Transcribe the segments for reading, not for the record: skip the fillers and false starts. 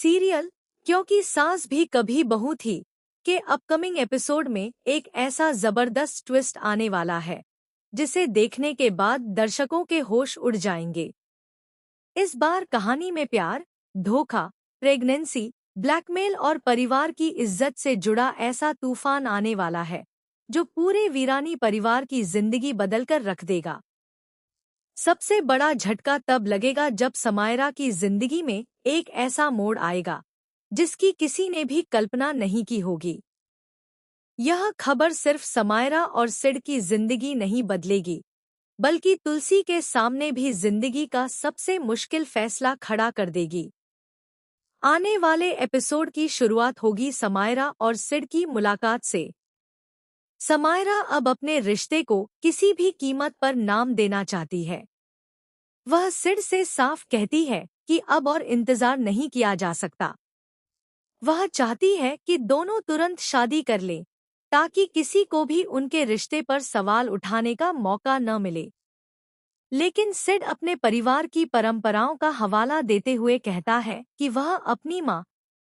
Serial क्योंकि सास भी कभी बहू थी के अपकमिंग एपिसोड में एक ऐसा जबरदस्त ट्विस्ट आने वाला है जिसे देखने के बाद दर्शकों के होश उड़ जाएंगे। इस बार कहानी में प्यार, धोखा, प्रेगनेंसी, ब्लैकमेल और परिवार की इज्जत से जुड़ा ऐसा तूफान आने वाला है जो पूरे वीरानी परिवार की जिंदगी बदलकर रख देगा। सबसे बड़ा झटका तब लगेगा जब समायरा की जिंदगी में एक ऐसा मोड़ आएगा जिसकी किसी ने भी कल्पना नहीं की होगी। यह खबर सिर्फ समायरा और सिड की जिंदगी नहीं बदलेगी, बल्कि तुलसी के सामने भी जिंदगी का सबसे मुश्किल फैसला खड़ा कर देगी। आने वाले एपिसोड की शुरुआत होगी समायरा और सिड की मुलाकात से। समायरा अब अपने रिश्ते को किसी भी कीमत पर नाम देना चाहती है। वह सिड से साफ कहती है कि अब और इंतजार नहीं किया जा सकता। वह चाहती है कि दोनों तुरंत शादी कर लें ताकि किसी को भी उनके रिश्ते पर सवाल उठाने का मौका न मिले। लेकिन सिड अपने परिवार की परंपराओं का हवाला देते हुए कहता है कि वह अपनी मां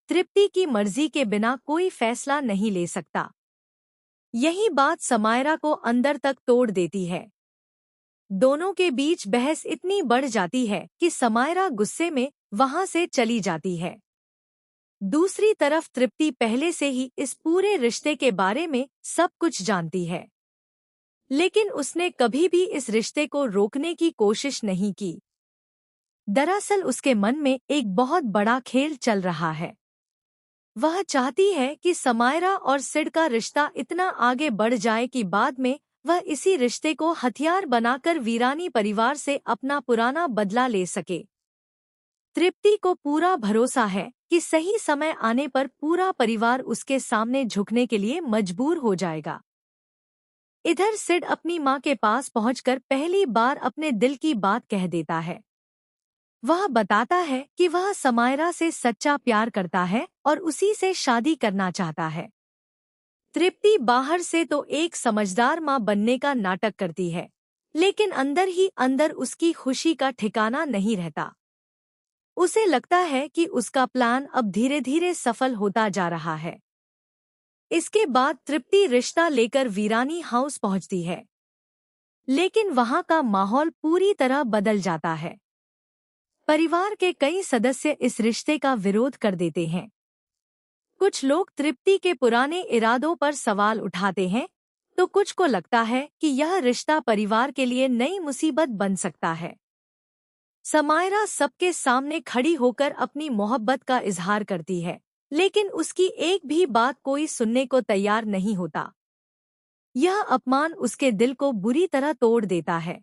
तृप्ति की मर्जी के बिना कोई फैसला नहीं ले सकता। यही बात समायरा को अंदर तक तोड़ देती है। दोनों के बीच बहस इतनी बढ़ जाती है कि समायरा गुस्से में वहां से चली जाती है। दूसरी तरफ तृप्ति पहले से ही इस पूरे रिश्ते के बारे में सब कुछ जानती है, लेकिन उसने कभी भी इस रिश्ते को रोकने की कोशिश नहीं की। दरअसल उसके मन में एक बहुत बड़ा खेल चल रहा है। वह चाहती है कि समायरा और सिड का रिश्ता इतना आगे बढ़ जाए कि बाद में वह इसी रिश्ते को हथियार बनाकर वीरानी परिवार से अपना पुराना बदला ले सके। तृप्ति को पूरा भरोसा है कि सही समय आने पर पूरा परिवार उसके सामने झुकने के लिए मजबूर हो जाएगा। इधर सिड अपनी मां के पास पहुंचकर पहली बार अपने दिल की बात कह देता है। वह बताता है कि वह समायरा से सच्चा प्यार करता है और उसी से शादी करना चाहता है। तृप्ति बाहर से तो एक समझदार मां बनने का नाटक करती है, लेकिन अंदर ही अंदर उसकी खुशी का ठिकाना नहीं रहता। उसे लगता है कि उसका प्लान अब धीरे धीरे सफल होता जा रहा है। इसके बाद तृप्ति रिश्ता लेकर वीरानी हाउस पहुंचती है, लेकिन वहां का माहौल पूरी तरह बदल जाता है। परिवार के कई सदस्य इस रिश्ते का विरोध कर देते हैं। कुछ लोग तृप्ति के पुराने इरादों पर सवाल उठाते हैं, तो कुछ को लगता है कि यह रिश्ता परिवार के लिए नई मुसीबत बन सकता है। समायरा सबके सामने खड़ी होकर अपनी मोहब्बत का इजहार करती है, लेकिन उसकी एक भी बात कोई सुनने को तैयार नहीं होता। यह अपमान उसके दिल को बुरी तरह तोड़ देता है।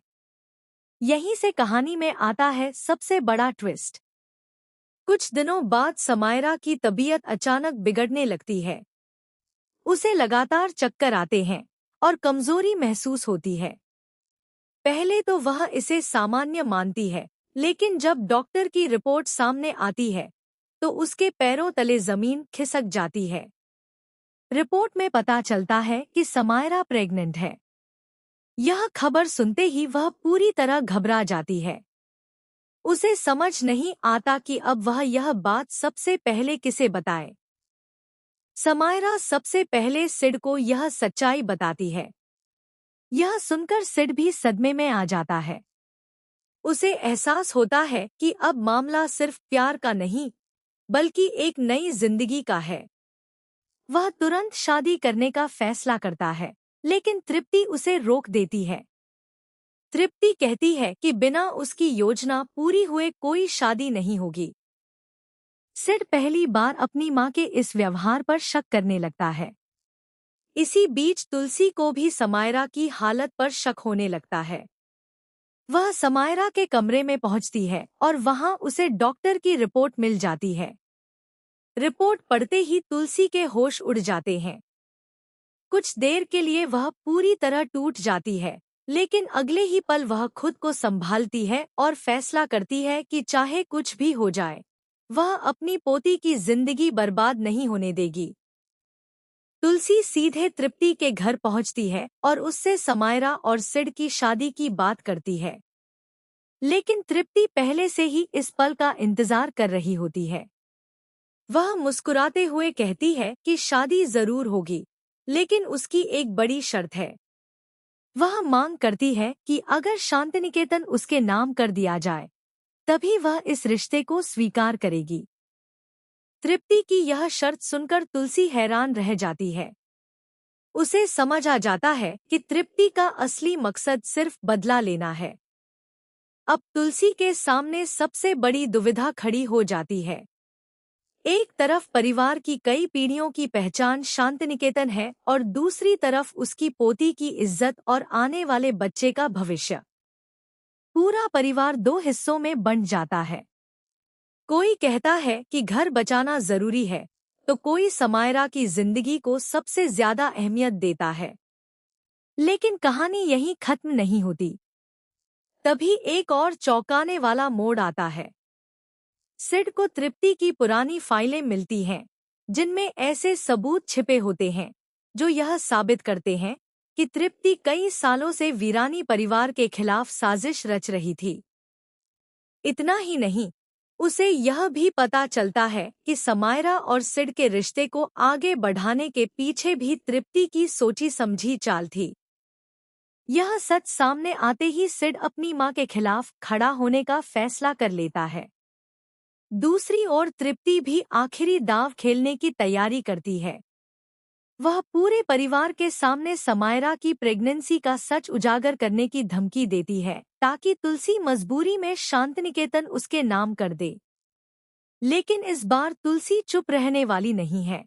यहीं से कहानी में आता है सबसे बड़ा ट्विस्ट। कुछ दिनों बाद समायरा की तबीयत अचानक बिगड़ने लगती है। उसे लगातार चक्कर आते हैं और कमजोरी महसूस होती है। पहले तो वह इसे सामान्य मानती है, लेकिन जब डॉक्टर की रिपोर्ट सामने आती है तो उसके पैरों तले जमीन खिसक जाती है। रिपोर्ट में पता चलता है कि समायरा प्रेग्नेंट है। यह खबर सुनते ही वह पूरी तरह घबरा जाती है। उसे समझ नहीं आता कि अब वह यह बात सबसे पहले किसे बताए। समायरा सबसे पहले सिड को यह सच्चाई बताती है। यह सुनकर सिड भी सदमे में आ जाता है। उसे एहसास होता है कि अब मामला सिर्फ प्यार का नहीं, बल्कि एक नई जिंदगी का है। वह तुरंत शादी करने का फैसला करता है, लेकिन तृप्ति उसे रोक देती है। तृप्ति कहती है कि बिना उसकी योजना पूरी हुए कोई शादी नहीं होगी। सिड पहली बार अपनी मां के इस व्यवहार पर शक करने लगता है। इसी बीच तुलसी को भी समायरा की हालत पर शक होने लगता है। वह समायरा के कमरे में पहुंचती है और वहां उसे डॉक्टर की रिपोर्ट मिल जाती है। रिपोर्ट पढ़ते ही तुलसी के होश उड़ जाते हैं। कुछ देर के लिए वह पूरी तरह टूट जाती है, लेकिन अगले ही पल वह खुद को संभालती है और फैसला करती है कि चाहे कुछ भी हो जाए, वह अपनी पोती की जिंदगी बर्बाद नहीं होने देगी। तुलसी सीधे तृप्ति के घर पहुंचती है और उससे समायरा और सिड की शादी की बात करती है। लेकिन तृप्ति पहले से ही इस पल का इंतजार कर रही होती है। वह मुस्कुराते हुए कहती है कि शादी जरूर होगी, लेकिन उसकी एक बड़ी शर्त है। वह मांग करती है कि अगर शांतिनिकेतन उसके नाम कर दिया जाए, तभी वह इस रिश्ते को स्वीकार करेगी। तृप्ति की यह शर्त सुनकर तुलसी हैरान रह जाती है। उसे समझ आ जाता है कि तृप्ति का असली मकसद सिर्फ बदला लेना है। अब तुलसी के सामने सबसे बड़ी दुविधा खड़ी हो जाती है। एक तरफ परिवार की कई पीढ़ियों की पहचान शांतिनिकेतन है और दूसरी तरफ उसकी पोती की इज्जत और आने वाले बच्चे का भविष्य। पूरा परिवार दो हिस्सों में बंट जाता है। कोई कहता है कि घर बचाना जरूरी है, तो कोई समायरा की जिंदगी को सबसे ज्यादा अहमियत देता है। लेकिन कहानी यहीं खत्म नहीं होती। तभी एक और चौंकाने वाला मोड़ आता है। सिड को तृप्ति की पुरानी फाइलें मिलती हैं, जिनमें ऐसे सबूत छिपे होते हैं जो यह साबित करते हैं कि तृप्ति कई सालों से वीरानी परिवार के खिलाफ साजिश रच रही थी। इतना ही नहीं, उसे यह भी पता चलता है कि समायरा और सिड के रिश्ते को आगे बढ़ाने के पीछे भी तृप्ति की सोची समझी चाल थी। यह सच सामने आते ही सिड अपनी मां के खिलाफ खड़ा होने का फैसला कर लेता है। दूसरी ओर तृप्ति भी आखिरी दांव खेलने की तैयारी करती है। वह पूरे परिवार के सामने समायरा की प्रेगनेंसी का सच उजागर करने की धमकी देती है, ताकि तुलसी मजबूरी में शांतिनिकेतन उसके नाम कर दे। लेकिन इस बार तुलसी चुप रहने वाली नहीं है।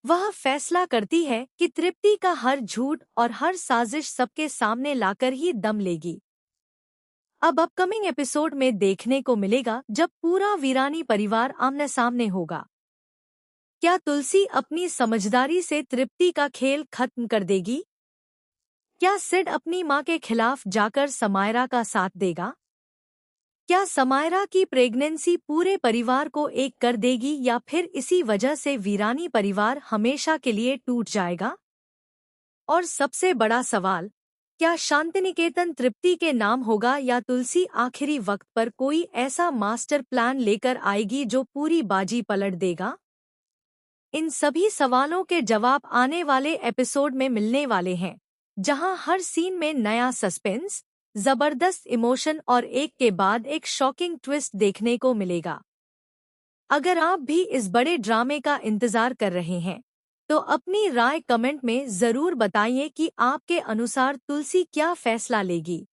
वह फैसला करती है कि तृप्ति का हर झूठ और हर साजिश सबके सामने लाकर ही दम लेगी। अब अपकमिंग एपिसोड में देखने को मिलेगा जब पूरा वीरानी परिवार आमने सामने होगा। क्या तुलसी अपनी समझदारी से तृप्ति का खेल खत्म कर देगी? क्या सिड अपनी मां के खिलाफ जाकर समायरा का साथ देगा? क्या समायरा की प्रेगनेंसी पूरे परिवार को एक कर देगी या फिर इसी वजह से वीरानी परिवार हमेशा के लिए टूट जाएगा? और सबसे बड़ा सवाल, क्या शांतिनिकेतन तृप्ति के नाम होगा या तुलसी आखिरी वक्त पर कोई ऐसा मास्टर प्लान लेकर आएगी जो पूरी बाजी पलट देगा? इन सभी सवालों के जवाब आने वाले एपिसोड में मिलने वाले हैं, जहां हर सीन में नया सस्पेंस, जबरदस्त इमोशन और एक के बाद एक शॉकिंग ट्विस्ट देखने को मिलेगा। अगर आप भी इस बड़े ड्रामे का इंतजार कर रहे हैं, तो अपनी राय कमेंट में जरूर बताइए कि आपके अनुसार तुलसी क्या फैसला लेगी।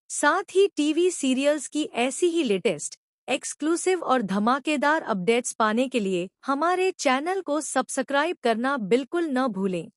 साथ ही टीवी सीरियल्स की ऐसी ही लेटेस्ट, एक्सक्लूसिव और धमाकेदार अपडेट्स पाने के लिए हमारे चैनल को सब्सक्राइब करना बिल्कुल न भूलें।